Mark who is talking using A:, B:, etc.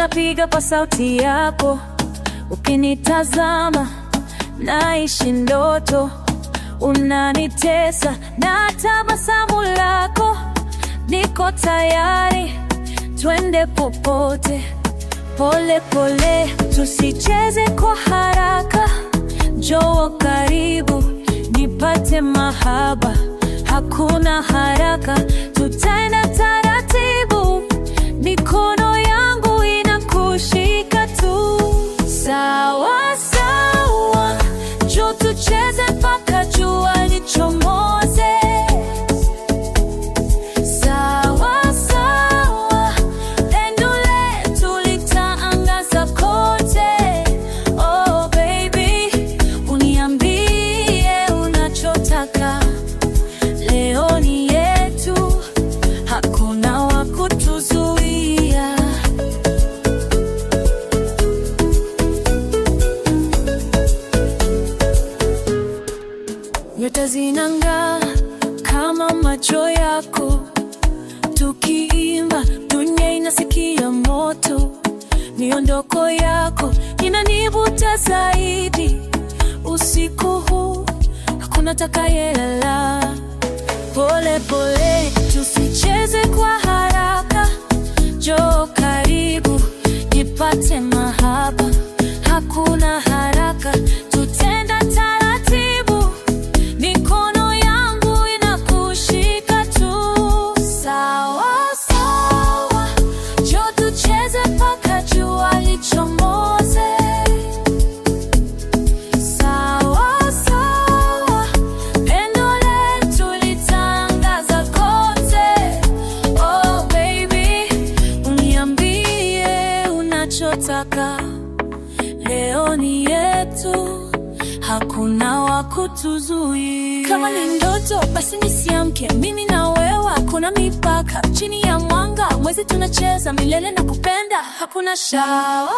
A: Unapiga kwa sauti yako, ukinitazama naishi ndoto. Unanitesa na tabasamu lako, niko tayari, twende popote. Pole pole, tusicheze kwa haraka, njoo karibu, nipate mahaba. Hakuna haraka, tutaenda taratibu, mikono yangu inakushika tu. Sawa sawa, njoo tucheze mpaka jua lichomoze. Sawa sawa, pendo letu litaangaza kote. Oh baby, uniambie unachotaka. Leo ni yetu, hakuna wa kutuzuia. Nyota zinang'aa kama macho yako, tukiimba dunia inasikia moto. Miondoko yako inanivuta zaidi, usiku huu hakuna atakayelala. Pole pole, tusicheze kwa haraka, njoo karibu, nipate mahaba. Hakuna haraka, tutenda taratibu, mikono yangu inakushika tu. Sawa sawa, njoo tucheze mpaka jua lichomoze. Sawa sawa, pendo letu litaangaza kote. Oh baby, uniambie unachotaka. Leo ni yetu, hakuna wa kutuzuia. Kama ni ndoto basi nisiamke, mimi na wewe hakuna mipaka. Chini ya mwanga mwezi tunacheza milele na kupenda, hakuna shaka.